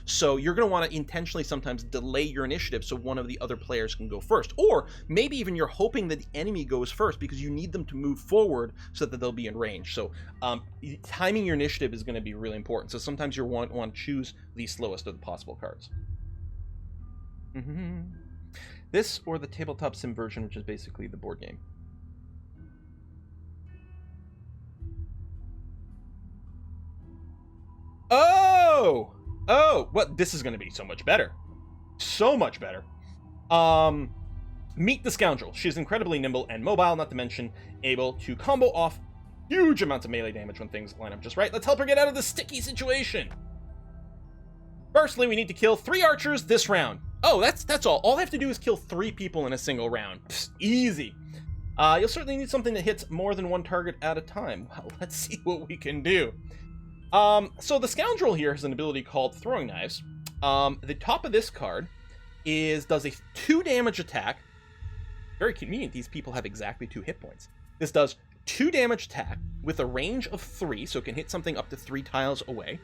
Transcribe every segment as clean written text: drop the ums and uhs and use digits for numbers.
So you're going to want to intentionally sometimes delay your initiative so one of the other players can go first. Or maybe even you're hoping that the enemy goes first because you need them to move forward so that they'll be in range. So timing your initiative is going to be really important. So sometimes you want to choose the slowest of the possible cards. This or the tabletop sim version, which is basically the board game. Oh, what? This is going to be so much better. So much better. Meet the Scoundrel. She's incredibly nimble and mobile, not to mention able to combo off huge amounts of melee damage when things line up just right. Let's help her get out of this sticky situation. Firstly, we need to kill 3 archers this round. Oh, that's all. All I have to do is kill 3 people in a single round. Psst, easy. You'll certainly need something that hits more than one target at a time. Well, let's see what we can do. So the Scoundrel here has an ability called Throwing Knives. The top of this card does a 2 damage attack. Very convenient, these people have exactly 2 hit points. This does 2 damage attack with a range of 3, so it can hit something up to 3 tiles away.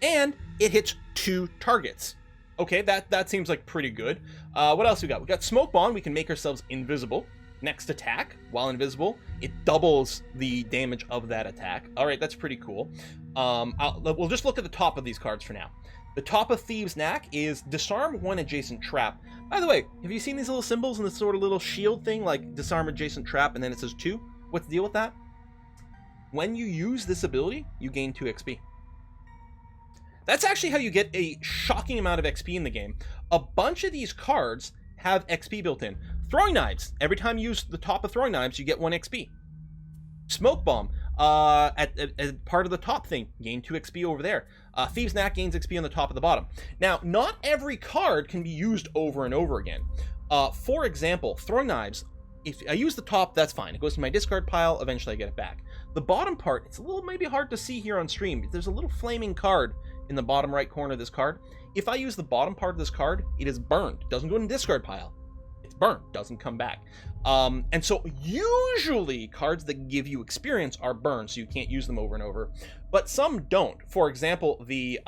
And it hits 2 targets. Okay, that seems like pretty good. What else we got? We got Smoke Bomb. We can make ourselves invisible. Next attack, while invisible, it doubles the damage of that attack. All right, that's pretty cool. We'll just look at the top of these cards for now. The top of Thieves' Knack is disarm 1 adjacent trap. By the way, have you seen these little symbols and this sort of little shield thing, like disarm adjacent trap, and then it says 2? What's the deal with that? When you use this ability, you gain 2 XP. That's actually how you get a shocking amount of XP in the game. A bunch of these cards have XP built in. Throwing Knives. Every time you use the top of Throwing Knives, you get 1 XP. Smoke Bomb. At part of the top thing, gain 2 XP over there. Thieves' Knack gains XP on the top of the bottom. Now, not every card can be used over and over again. For example, Throwing Knives, if I use the top, that's fine. It goes to my discard pile, eventually I get it back. The bottom part, it's a little maybe hard to see here on stream. There's a little flaming card in the bottom right corner of this card. If I use the bottom part of this card, it is burned. It doesn't go in the discard pile. It's burned, doesn't come back. And so usually cards that give you experience are burned, so you can't use them over and over. But some don't. For example, the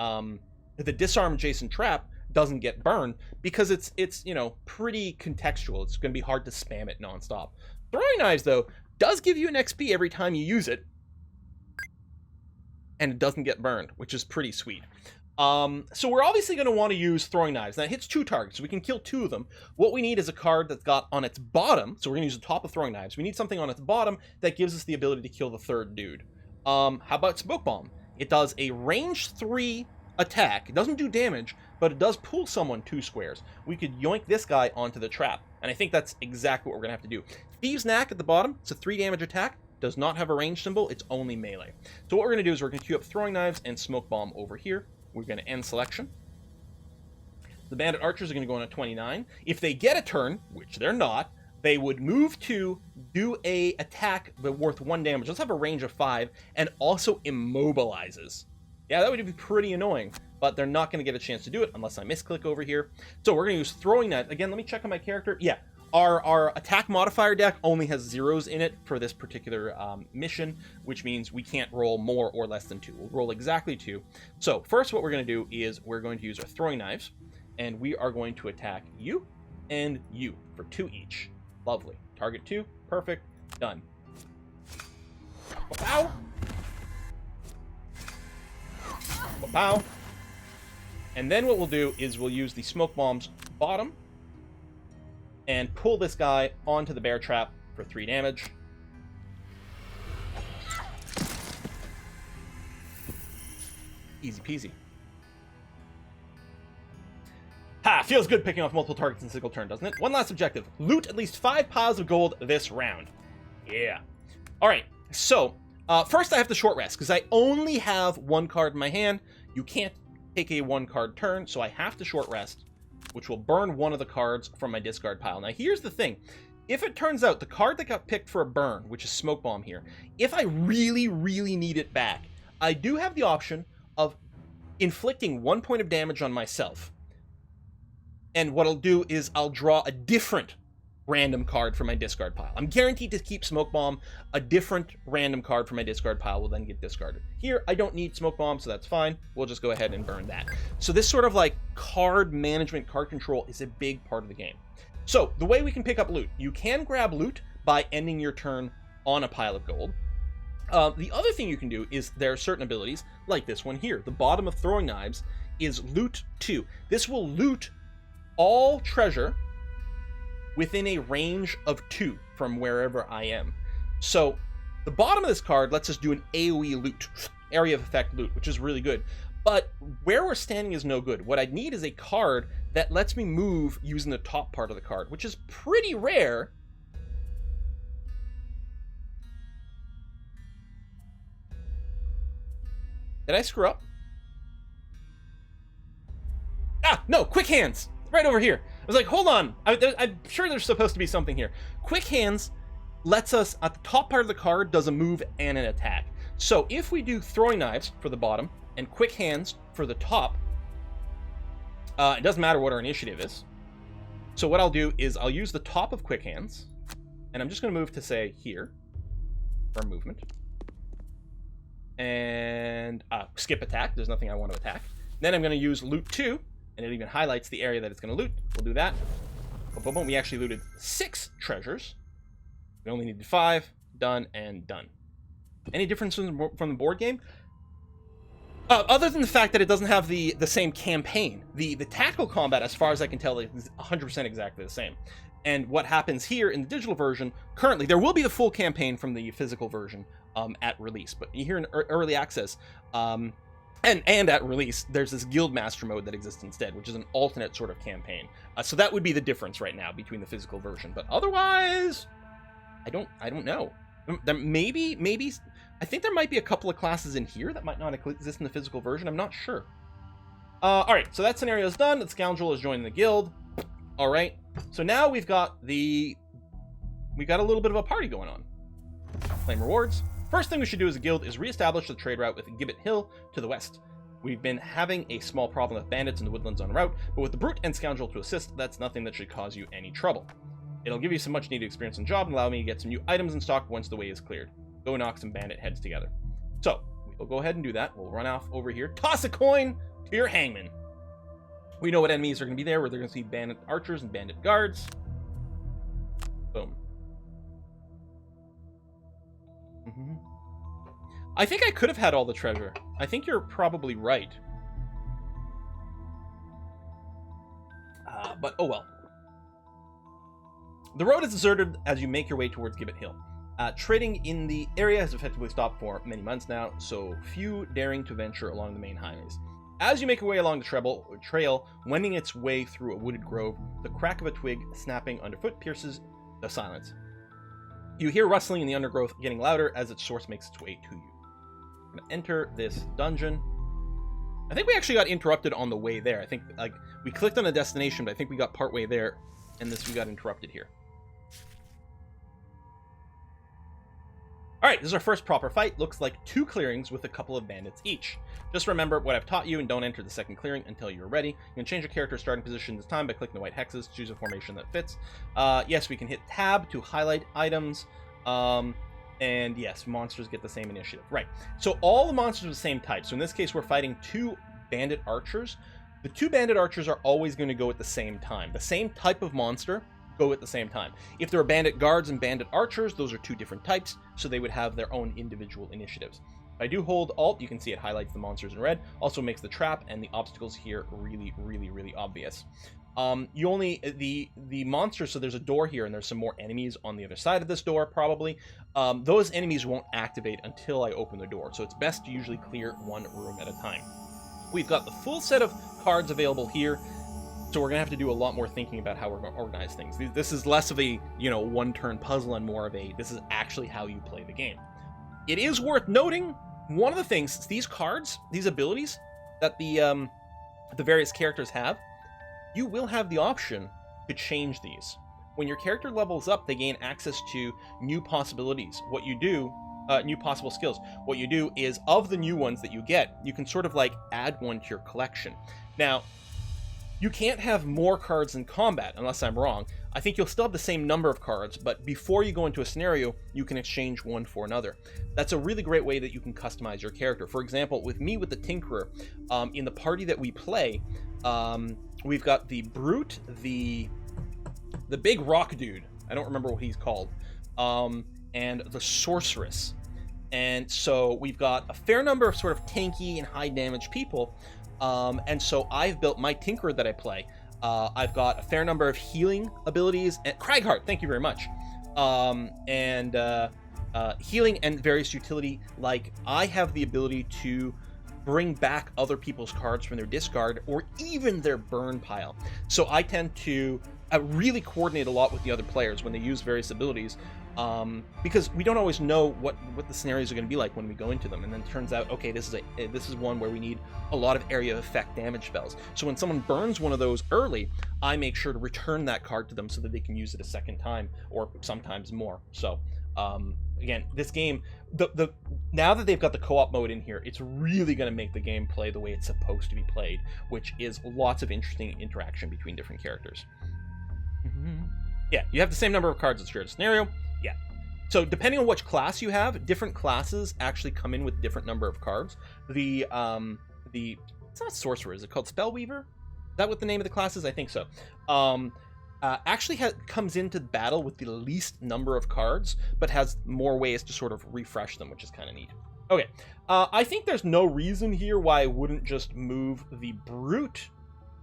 disarm adjacent trap doesn't get burned because it's pretty contextual. It's going to be hard to spam it nonstop. Throwing Knives, though, does give you an XP every time you use it, and it doesn't get burned, which is pretty sweet. So we're obviously going to want to use Throwing Knives. Now it hits 2 targets, so we can kill 2 of them. What we need is a card that's got on its bottom, so we're going to use the top of Throwing Knives. We need something on its bottom that gives us the ability to kill the 3rd dude. How about Smoke Bomb? It does a range 3 attack. It doesn't do damage, but it does pull someone 2 squares. We could yoink this guy onto the trap, and I think that's exactly what we're going to have to do. Thieves' Knack at the bottom, it's a 3 damage attack. Does not have a range symbol, it's only melee. So what we're going to do is we're going to queue up Throwing Knives and Smoke Bomb over here. We're going to end selection. The Bandit Archers are going to go on a 29. If they get a turn, which they're not, they would move to do a attack but worth 1 damage. Let's have a range of 5 and also immobilizes. Yeah, that would be pretty annoying, but they're not going to get a chance to do it unless I misclick over here. So we're going to use Throwing Knives. Again, let me check on my character. Yeah. Our attack modifier deck only has 0s in it for this particular mission, which means we can't roll more or less than 2. We'll roll exactly 2. So first what we're going to do is we're going to use our Throwing Knives, and we are going to attack you and you for 2 each. Lovely. Target 2. Perfect. Done. Pow! Pow! And then what we'll do is we'll use the Smoke Bomb's bottom and pull this guy onto the bear trap for 3 damage. Easy peasy. Ha! Feels good picking off multiple targets in a single turn, doesn't it? One last objective. Loot at least 5 piles of gold this round. Yeah. Alright, so, first I have to short rest, because I only have 1 card in my hand. You can't take a 1-card turn, so I have to short rest, which will burn 1 of the cards from my discard pile. Now, here's the thing. If it turns out the card that got picked for a burn, which is Smoke Bomb here, if I really, really need it back, I do have the option of inflicting 1 point of damage on myself. And what I'll do is I'll draw a different random card from my discard pile. I'm guaranteed to keep Smoke Bomb. A different random card from my discard pile will then get discarded. Here, I don't need Smoke Bomb, so that's fine. We'll just go ahead and burn that. So this sort of like card management, card control is a big part of the game. So the way we can pick up loot, you can grab loot by ending your turn on a pile of gold. The other thing you can do is there are certain abilities, like this one here. The bottom of Throwing Knives is Loot 2. This will loot all treasure within a range of 2 from wherever I am. So the bottom of this card lets us do an AoE loot, area of effect loot, which is really good. But where we're standing is no good. What I need is a card that lets me move using the top part of the card, which is pretty rare. Did I screw up? Ah, no, Quick Hands, right over here. I was like, hold on, I'm sure there's supposed to be something here. Quick Hands lets us, at the top part of the card, does a move and an attack. So if we do Throwing Knives for the bottom and Quick Hands for the top, it doesn't matter what our initiative is. So what I'll do is I'll use the top of Quick Hands, and I'm just going to move to, say, here for movement. And skip attack. There's nothing I want to attack. Then I'm going to use Loot 2, and it even highlights the area that it's going to loot. We'll do that. Boom, boom, boom. We actually looted 6 treasures. We only needed 5. Done and done. Any differences from the board game? Other than the fact that it doesn't have the same campaign. The tactical combat, as far as I can tell, is 100% exactly the same. And what happens here in the digital version, currently, there will be the full campaign from the physical version at release. But here in early access, and at release, there's this Guildmaster mode that exists instead, which is an alternate sort of campaign. So that would be the difference right now between the physical version. But otherwise, I don't know. There maybe I think there might be a couple of classes in here that might not exist in the physical version. I'm not sure. All right, so that scenario is done. The scoundrel is joining the guild. All right, so now we've got a little bit of a party going on. Claim rewards. First thing we should do as a guild is reestablish the trade route with Gibbet Hill to the west. We've been having a small problem with bandits in the woodlands en route, but with the brute and scoundrel to assist, that's nothing that should cause you any trouble. It'll give you some much needed experience and job and allow me to get some new items in stock once the way is cleared. Go knock some bandit heads together. So, we'll go ahead and do that. We'll run off over here. Toss a coin to your hangman. We know what enemies are going to be there, where they're going to see bandit archers and bandit guards. Boom. I think I could have had all the treasure. I think you're probably right. But oh well. The road is deserted as you make your way towards Gibbet Hill. Trading in the area has effectively stopped for many months now, so few daring to venture along the main highways. As you make your way along the trail, wending its way through a wooded grove, the crack of a twig snapping underfoot pierces the silence. You hear rustling in the undergrowth getting louder as its source makes its way to you. We're going to enter this dungeon. I think we actually got interrupted on the way there. I think we clicked on a destination, but I think we got partway there, and we got interrupted here. Alright, this is our first proper fight. Looks like 2 clearings with a couple of bandits each. Just remember what I've taught you and don't enter the second clearing until you're ready. You can change your character's starting position this time by clicking the white hexes, choose a formation that fits. Yes, we can hit tab to highlight items. And yes, monsters get the same initiative. Right, so all the monsters are the same type. So in this case, we're fighting 2 bandit archers. The 2 bandit archers are always going to go at the same time. The same type of monster go at the same time. If there are bandit guards and bandit archers, those are 2 different types, so they would have their own individual initiatives. If I do hold Alt, you can see it highlights the monsters in red, also makes the trap and the obstacles here really, really, really obvious. The monsters, so there's a door here and there's some more enemies on the other side of this door, probably. Those enemies won't activate until I open the door, so it's best to usually clear 1 room at a time. We've got the full set of cards available here, so we're going to have to do a lot more thinking about how we're going to organize things. This is less of a, one-turn puzzle and more of this is actually how you play the game. It is worth noting, one of the things, these cards, these abilities that the various characters have, you will have the option to change these. When your character levels up, they gain access to new possibilities. What you do, new possible skills. What you do is, of the new ones that you get, you can sort of add one to your collection. Now, You can't have more cards in combat, unless I'm wrong. I think you'll still have the same number of cards, but before you go into a scenario, you can exchange one for another. That's a really great way that you can customize your character. For example, with me, with the Tinkerer, in the party that we play, we've got the Brute, the big rock dude, I don't remember what he's called, and the Sorceress. And so we've got a fair number of sort of tanky and high damage people, and so I've built my Tinkerer that I play. I've got a fair number of healing abilities, and Cragheart, thank you very much, and healing and various utility. Like, I have the ability to bring back other people's cards from their discard or even their burn pile. So I tend to really coordinate a lot with the other players when they use various abilities, because we don't always know what the scenarios are going to be like when we go into them, and then it turns out, okay, this is one where we need a lot of area of effect damage spells. So when someone burns one of those early, I make sure to return that card to them so that they can use it a second time, or sometimes more. So again, this game, now that they've got the co-op mode in here, it's really going to make the game play the way it's supposed to be played, which is lots of interesting interaction between different characters. Yeah, you have the same number of cards as shared scenario. Yeah. So depending on which class you have, different classes actually come in with different number of cards. It's not Sorcerer, is it called Spellweaver? Is that what the name of the class is? I think so. Actually comes into battle with the least number of cards, but has more ways to sort of refresh them, which is kind of neat. Okay, I think there's no reason here why I wouldn't just move the Brute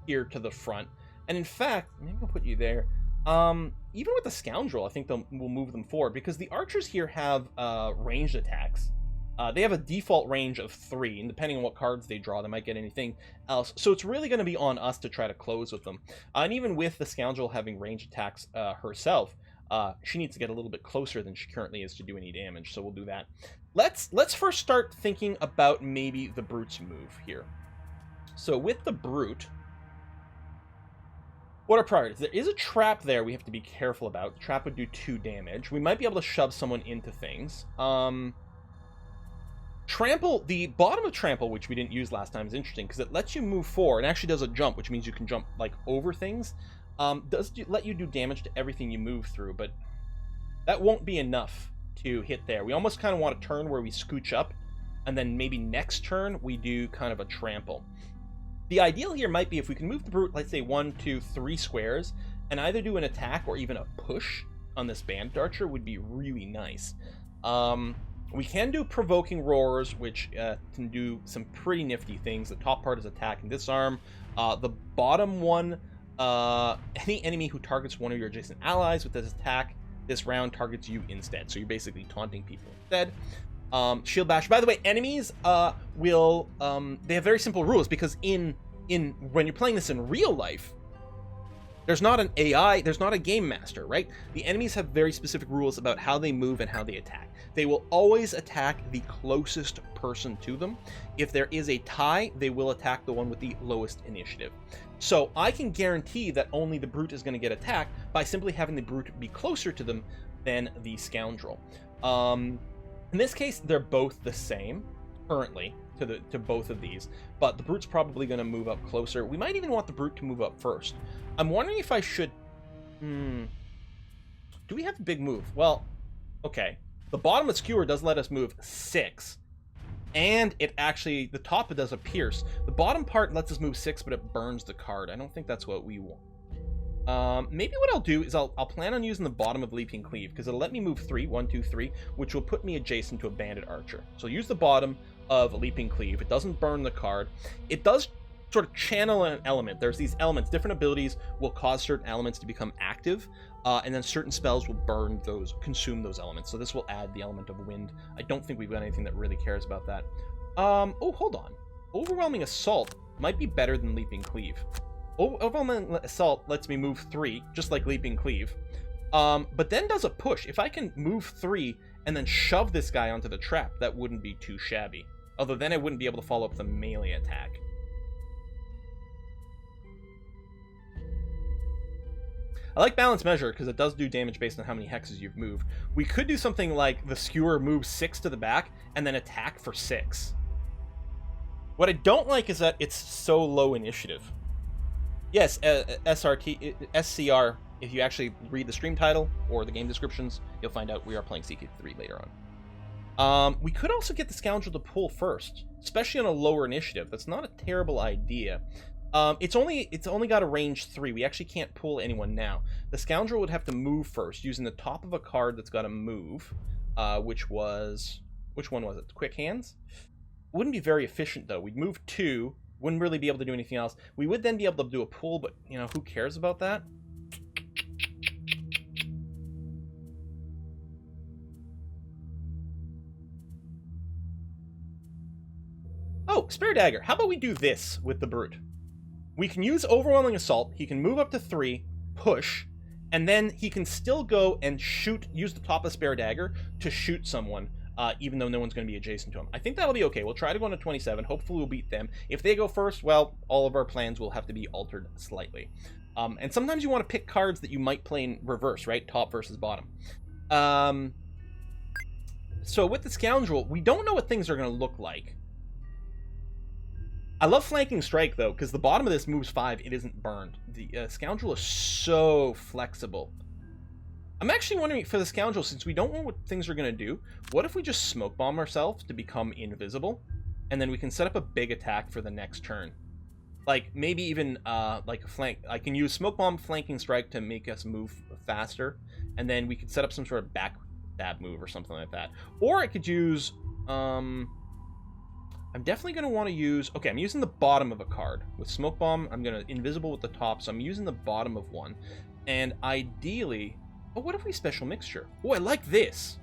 here to the front. And in fact, maybe I'll put you there. Even with the Scoundrel, I think we'll move them forward, because the archers here have ranged attacks. They have a default range of 3, and depending on what cards they draw, they might get anything else. So it's really going to be on us to try to close with them. And even with the Scoundrel having ranged attacks herself, she needs to get a little bit closer than she currently is to do any damage, so we'll do that. Let's first start thinking about maybe the Brute's move here. So with the Brute, what are priorities? There is a trap there we have to be careful about. The trap would do 2 damage. We might be able to shove someone into things. Trample, the bottom of Trample, which we didn't use last time, is interesting because it lets you move forward and actually does a jump, which means you can jump like over things. Does let you do damage to everything you move through, but that won't be enough to hit there. We almost kind of want a turn where we scooch up, and then maybe next turn we do kind of a Trample. The ideal here might be if we can move the Brute, let's say 1, 2, 3 squares, and either do an attack or even a push on this Bandit Archer would be really nice. We can do Provoking Roars, which can do some pretty nifty things. The top part is attack and disarm. The bottom one, any enemy who targets one of your adjacent allies with this attack this round targets you instead. So you're basically taunting people instead. Shield Bash. By the way, enemies will they have very simple rules, because in when you're playing this in real life, there's not an AI, there's not a game master, right? The enemies have very specific rules about how they move and how they attack. They will always attack the closest person to them. If there is a tie, they will attack the one with the lowest initiative. So I can guarantee that only the Brute is going to get attacked by simply having the Brute be closer to them than the Scoundrel. In this case, they're both the same currently to both of these, but the Brute's probably going to move up closer. We might even want the Brute to move up first. I'm wondering if I should... Do we have a big move? Well, okay. The bottom of Skewer does let us move 6, and it actually, the top it does a pierce. The bottom part lets us move 6, but it burns the card. I don't think that's what we want. Maybe what I'll do is I'll plan on using the bottom of Leaping Cleave, because it'll let me move 3, 1, 2, 3, which will put me adjacent to a Bandit Archer. So use the bottom of Leaping Cleave. It doesn't burn the card. It does sort of channel an element. There's these elements. Different abilities will cause certain elements to become active, and then certain spells will consume those elements. So this will add the element of wind. I don't think we've got anything that really cares about that. Oh, hold on. Overwhelming Assault might be better than Leaping Cleave. Overwhelming Assault lets me move 3, just like Leaping Cleave, but then does a push. If I can move 3 and then shove this guy onto the trap, that wouldn't be too shabby. Although then I wouldn't be able to follow up the melee attack. I like Balance Measure because it does do damage based on how many hexes you've moved. We could do something like the Skewer moves 6 to the back and then attack for 6. What I don't like is that it's so low initiative. Yes, SCR. If you actually read the stream title or the game descriptions, you'll find out we are playing CK3 later on. We could also get the Scoundrel to pull first, especially on a lower initiative. That's not a terrible idea. It's only got a range 3. We actually can't pull anyone now. The Scoundrel would have to move first, using the top of a card that's got to move, which one was it? Quick Hands? Wouldn't be very efficient, though. We'd move 2, wouldn't really be able to do anything else. We would then be able to do a pull, but, you know, who cares about that? Oh, Spare Dagger. How about we do this with the Brute? We can use Overwhelming Assault. He can move up to 3, push, and then he can still go and use the top of Spare Dagger to shoot someone, even though no one's going to be adjacent to him. I think that'll be okay. We'll try to go on to 27. Hopefully we'll beat them. If they go first, well, all of our plans will have to be altered slightly. And sometimes you want to pick cards that you might play in reverse, right? Top versus bottom. So with the Scoundrel, we don't know what things are going to look like. I love Flanking Strike, though, because the bottom of this moves 5. It isn't burned. The Scoundrel is so flexible. I'm actually wondering, for the Scoundrel, since we don't know what things are going to do, what if we just Smoke Bomb ourselves to become invisible? And then we can set up a big attack for the next turn. Like, maybe even, like, a flank. I can use Smoke Bomb, Flanking Strike to make us move faster. And then we could set up some sort of back stab move or something like that. Or I could use, I'm definitely going to want to use... Okay, I'm using the bottom of a card. With Smoke Bomb, I'm going to invisible with the top, so I'm using the bottom of one. And ideally... Oh, what if we Special Mixture? Oh, I like this!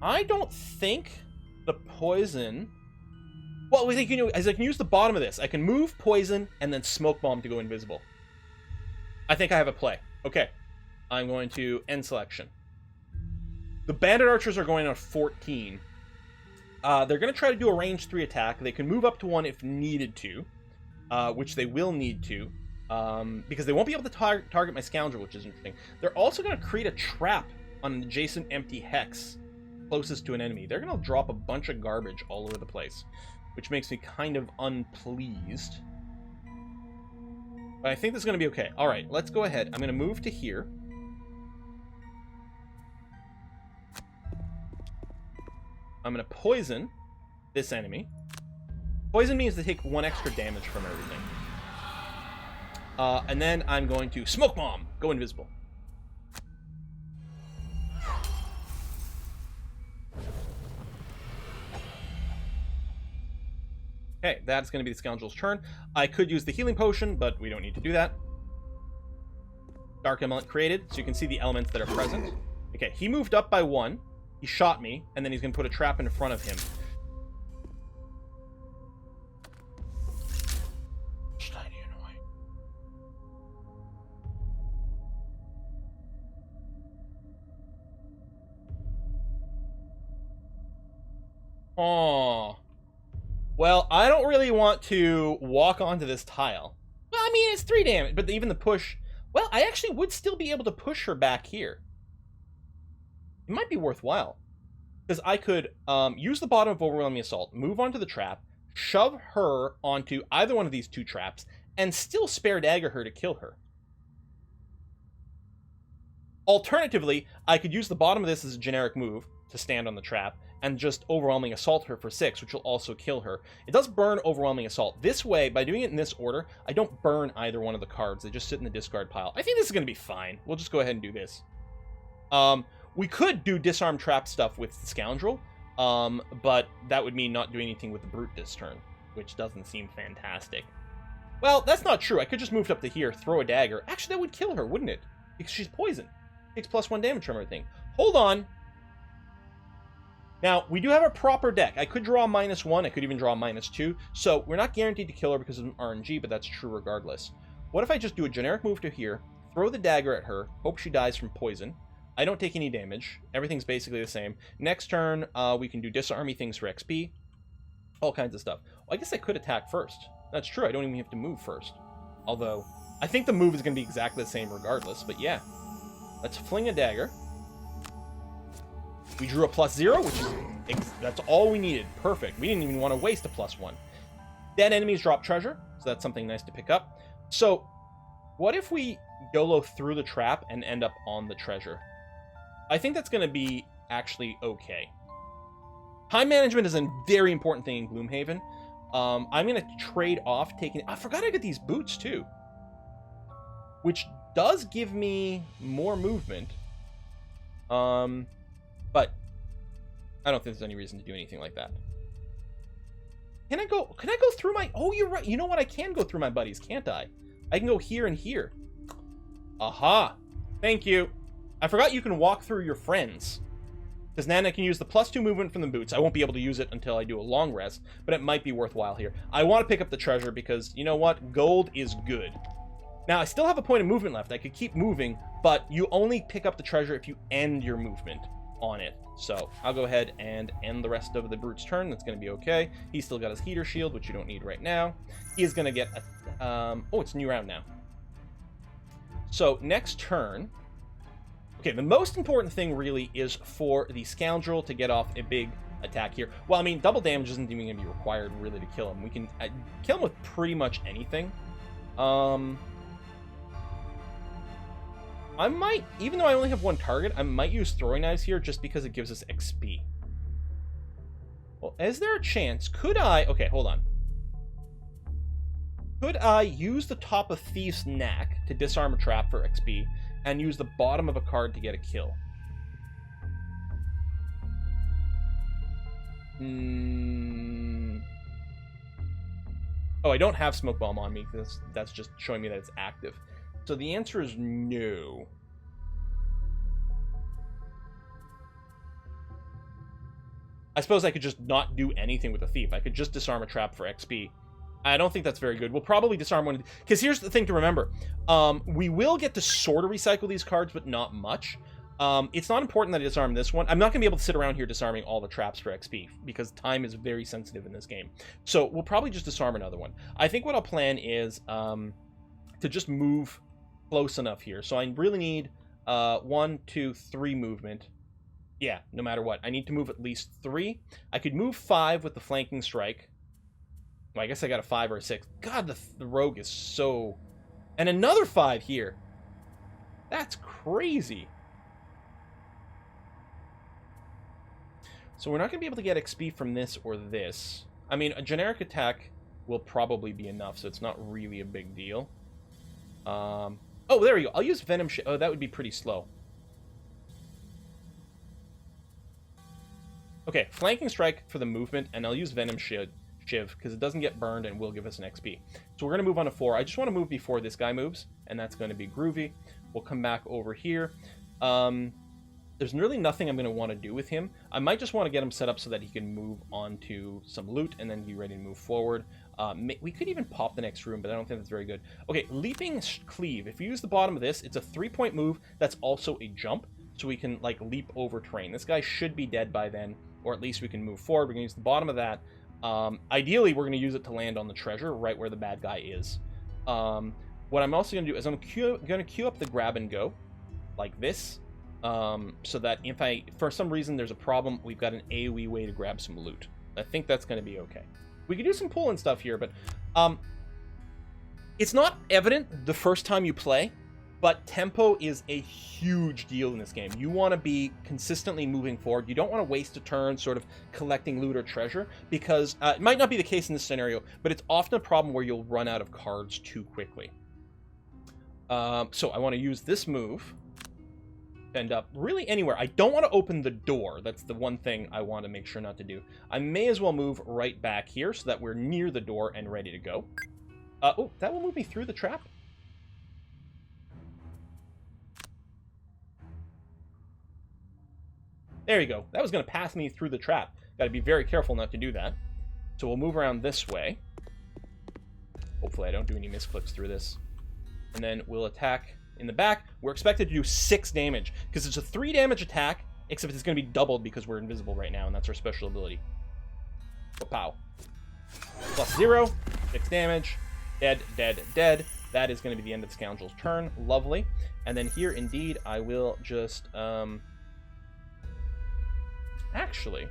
I don't think the poison... Well, we think, you know, as I can use the bottom of this, I can move, poison, and then Smoke Bomb to go invisible. I think I have a play. Okay. I'm going to end selection. The Bandit Archers are going on 14. They're going to try to do a range 3 attack. They can move up to 1 if needed to, which they will need to, because they won't be able to target my Scoundrel, which is interesting. They're also going to create a trap on an adjacent empty hex closest to an enemy. They're going to drop a bunch of garbage all over the place, which makes me kind of unpleased. But I think this is going to be okay. All right, let's go ahead. I'm going to move to here. I'm going to poison this enemy. Poison means they take 1 extra damage from everything. And then I'm going to Smoke Bomb. Go invisible. Okay, that's going to be the Scoundrel's turn. I could use the Healing Potion, but we don't need to do that. Dark Element created, so you can see the elements that are present. Okay, he moved up by 1. He shot me, and then he's going to put a trap in front of him. Oh. Well, I don't really want to walk onto this tile. Well, I mean, it's 3 damage, but even the push... Well, I actually would still be able to push her back here. It might be worthwhile. Because I could use the bottom of Overwhelming Assault, move onto the trap, shove her onto either one of these 2 traps, and still Spare Dagger her to kill her. Alternatively, I could use the bottom of this as a generic move to stand on the trap, and just Overwhelming Assault her for 6, which will also kill her. It does burn Overwhelming Assault. This way, by doing it in this order, I don't burn either one of the cards. They just sit in the discard pile. I think this is going to be fine. We'll just go ahead and do this. We could do Disarm Trap stuff with the Scoundrel, but that would mean not doing anything with the Brute this turn, which doesn't seem fantastic. Well, that's not true. I could just move up to here, throw a dagger. Actually, that would kill her, wouldn't it? Because she's poisoned. Takes +1 damage from everything. Hold on. Now, we do have a proper deck. I could draw a -1. I could even draw a -2. So we're not guaranteed to kill her because of an RNG, but that's true regardless. What if I just do a generic move to here, throw the dagger at her, hope she dies from poison. I don't take any damage. Everything's basically the same. Next turn, we can do disarmy things for XP. All kinds of stuff. Well, I guess I could attack first. That's true. I don't even have to move first. Although, I think the move is going to be exactly the same regardless, but yeah. Let's fling a dagger. We drew a +0, which is... that's all we needed. Perfect. We didn't even want to waste a +1. Dead enemies drop treasure, so that's something nice to pick up. So, what if we YOLO through the trap and end up on the treasure? I think that's going to be actually okay. Time management is a very important thing in Gloomhaven. I'm going to trade off taking... I forgot I got these boots, too. Which does give me more movement. But I don't think there's any reason to do anything like that. Can I go through my... Oh, you're right. You know what? I can go through my buddies, can't I? I can go here and here. Aha. Thank you. I forgot you can walk through your friends. Because then I can use the +2 movement from the boots. I won't be able to use it until I do a long rest, but it might be worthwhile here. I want to pick up the treasure because, you know what? Gold is good. Now, I still have a point of movement left. I could keep moving, but you only pick up the treasure if you end your movement on it. So I'll go ahead and end the rest of the brute's turn. That's going to be okay. He's still got his heater shield, which you don't need right now. He is going to get a... oh, it's a new round now. So next turn... Okay, the most important thing really is for the scoundrel to get off a big attack here. Well, I mean, double damage isn't even going to be required really to kill him. We can kill him with pretty much anything. I might, even though I only have one target, I might use throwing knives here just because it gives us XP. Well, is there a chance? Could I... Okay, hold on. Could I use the top of Thief's Knack to disarm a trap for XP and use the bottom of a card to get a kill? Oh, I don't have Smoke Bomb on me because that's just showing me that it's active. So the answer is no. I suppose I could just not do anything with a thief. I could just disarm a trap for XP. I don't think that's very good. We'll probably disarm one. Because here's the thing to remember. We will get to sort of recycle these cards, but not much. It's not important that I disarm this one. I'm not going to be able to sit around here disarming all the traps for XP, because time is very sensitive in this game. So we'll probably just disarm another one. I think what I'll plan is to just move close enough here. So I really need 1, 2, 3 movement. Yeah, no matter what. I need to move at least 3. I could move 5 with the flanking strike. Well, I guess I got a 5 or a 6. God, the rogue is so... And another 5 here. That's crazy. So we're not going to be able to get XP from this or this. I mean, a generic attack will probably be enough, so it's not really a big deal. Oh, there we go. I'll use Venom Shiv. Oh, that would be pretty slow. Okay, Flanking Strike for the movement, and I'll use Venom Shiv because it doesn't get burned and will give us an XP. So we're going to move on to 4. I just want to move before this guy moves, and that's going to be groovy. We'll come back over here. There's really nothing I'm going to want to do with him. I might just want to get him set up so that he can move on to some loot and then be ready to move forward. We could even pop the next room, but I don't think that's very good. Okay, Leaping Cleave. If you use the bottom of this, it's a 3-point move that's also a jump, so we can, like, leap over terrain. This guy should be dead by then, or at least we can move forward. We're going to use the bottom of that. Ideally, we're going to use it to land on the treasure right where the bad guy is. What I'm also going to do is I'm going to queue up the grab and go, like this. So that if for some reason there's a problem, we've got an AoE way to grab some loot. I think that's going to be okay. We can do some pulling stuff here, but it's not evident the first time you play, but tempo is a huge deal in this game. You want to be consistently moving forward. You don't want to waste a turn sort of collecting loot or treasure, because it might not be the case in this scenario, but it's often a problem where you'll run out of cards too quickly. So I want to use this move. End up really anywhere. I don't want to open the door. That's the one thing I want to make sure not to do. I may as well move right back here so that we're near the door and ready to go. Oh, that will move me through the trap. There you go. That was going to pass me through the trap. Got to be very careful not to do that. So we'll move around this way. Hopefully I don't do any misclicks through this. And then we'll attack in the back. We're expected to do 6 damage, because it's a 3 damage attack, except it's going to be doubled because we're invisible right now, and that's our special ability. Oh, pow. +0, 6 damage, dead, dead, dead. That is going to be the end of the Scoundrel's turn. Lovely. And then here, indeed, I will just... Actually,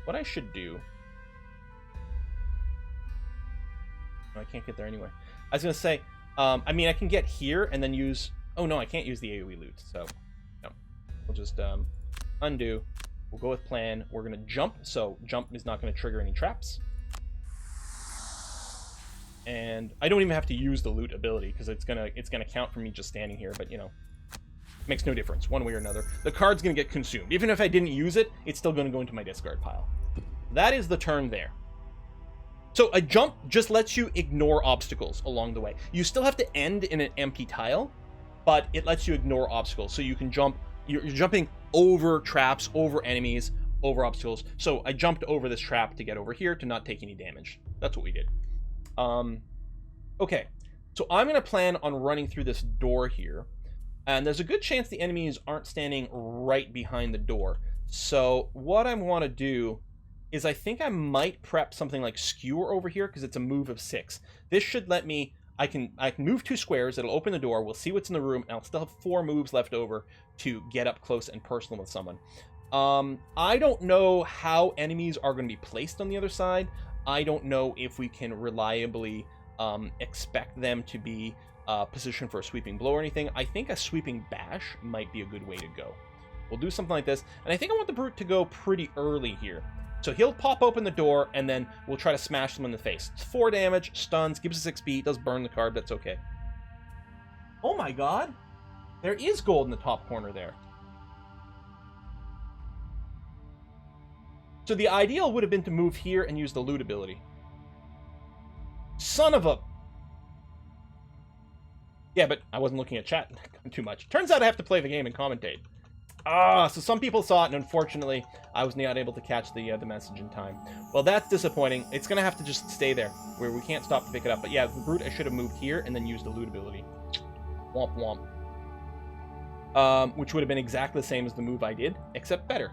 what I should do... No, I can't get there anyway. I was going to say, I mean, I can get here and then use... Oh, no, I can't use the AoE loot, so... No. We'll just undo. We'll go with plan. We're going to jump, so jump is not going to trigger any traps. And I don't even have to use the loot ability, because it's gonna count for me just standing here, but, you know... Makes no difference, one way or another. The card's going to get consumed. Even if I didn't use it, it's still going to go into my discard pile. That is the turn there. So a jump just lets you ignore obstacles along the way. You still have to end in an empty tile, but it lets you ignore obstacles. So you can jump, you're jumping over traps, over enemies, over obstacles. So I jumped over this trap to get over here to not take any damage. That's what we did. Okay, so I'm going to plan on running through this door here. And there's a good chance the enemies aren't standing right behind the door. So what I want to do is I think I might prep something like Skewer over here because it's a move of 6. This should let me... I can move 2 squares, it'll open the door, we'll see what's in the room, and I'll still have 4 moves left over to get up close and personal with someone. I don't know how enemies are going to be placed on the other side. I don't know if we can reliably expect them to be positioned for a sweeping blow or anything. I think a sweeping bash might be a good way to go. We'll do something like this, and I think I want the Brute to go pretty early here. So he'll pop open the door, and then we'll try to smash them in the face. It's 4 damage, stuns, gives us XP, does burn the card, that's okay. Oh my god! There is gold in the top corner there. So the ideal would have been to move here and use the loot ability. Son of a... Yeah, but I wasn't looking at chat too much. Turns out I have to play the game and commentate. So some people saw it, and unfortunately, I was not able to catch the message in time. Well, that's disappointing. It's going to have to just stay there, where we can't stop to pick it up. But yeah, the Brute, I should have moved here and then used the loot ability. Womp womp. Which would have been exactly the same as the move I did, except better.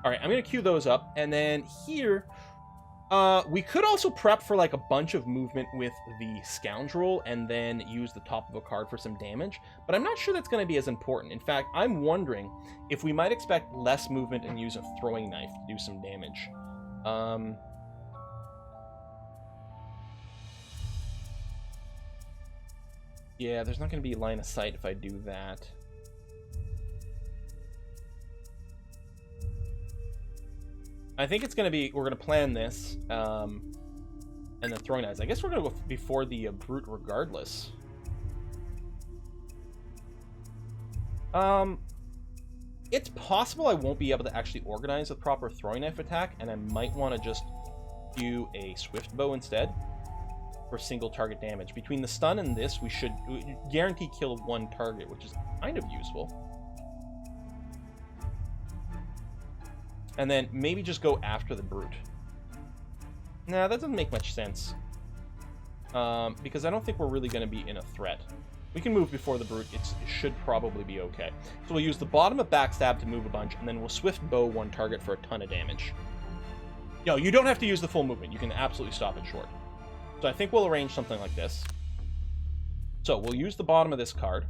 Alright, I'm going to queue those up, and then here... we could also prep for like a bunch of movement with the Scoundrel and then use the top of a card for some damage, but I'm not sure that's going to be as important. In fact, I'm wondering if we might expect less movement and use a throwing knife to do some damage. Yeah, there's not going to be line of sight if I do that. I think it's going to be, we're going to plan this, and then throwing knives. I guess we're going to go before the Brute regardless. It's possible I won't be able to actually organize a proper throwing knife attack, and I might want to just do a Swift Bow instead for single target damage. Between the stun and this, we should guarantee kill 1 target, which is kind of useful. And then maybe just go after the Brute. Nah, that doesn't make much sense. Because I don't think we're really going to be in a threat. We can move before the Brute. It should probably be okay. So we'll use the bottom of Backstab to move a bunch, and then we'll Swift Bow 1 target for a ton of damage. No, you don't have to use the full movement. You can absolutely stop it short. So I think we'll arrange something like this. So we'll use the bottom of this card.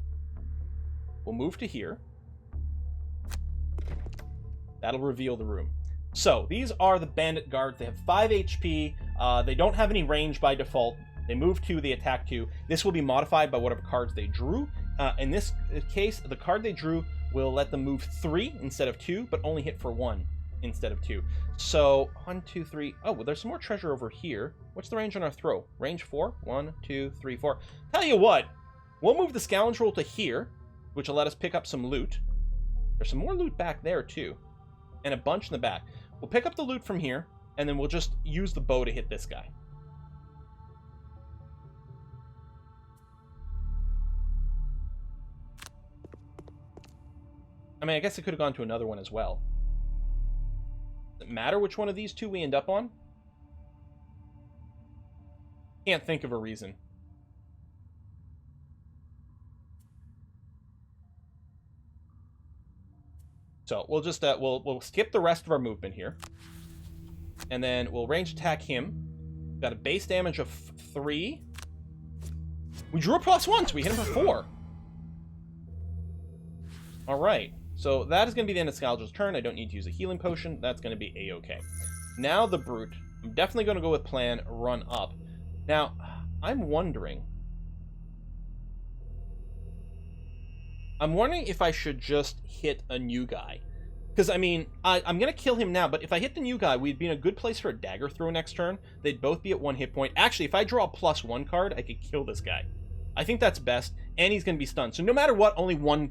We'll move to here. That'll reveal the room. So, these are the Bandit Guards. They have 5 HP. They don't have any range by default. They move 2, they attack 2. This will be modified by whatever cards they drew. In this case, the card they drew will let them move 3 instead of 2, but only hit for 1 instead of 2. So, 1, 2, 3... Oh, well, there's some more treasure over here. What's the range on our throw? Range 4? 1, 2, 3, 4. Tell you what, we'll move the Scoundrel to here, which will let us pick up some loot. There's some more loot back there, too. And a bunch in the back. We'll pick up the loot from here, and then we'll just use the bow to hit this guy. I mean, I guess I could have gone to another one as well. Does it matter which one of these 2 we end up on? Can't think of a reason. So we'll just we'll skip the rest of our movement here, and then we'll range attack him. Got a base damage of 3, We drew a +1, so we hit him for 4. Alright, so that is going to be the end of Scourge's turn. I don't need to use a healing potion. That's going to be A-okay. Now the Brute. I'm definitely going to go with plan run up. Now, I'm wondering if I should just hit a new guy. Because, I mean, I'm going to kill him now, but if I hit the new guy, we'd be in a good place for a dagger throw next turn. They'd both be at 1 hit point. Actually, if I draw a +1 card, I could kill this guy. I think that's best, and he's going to be stunned. So no matter what, only one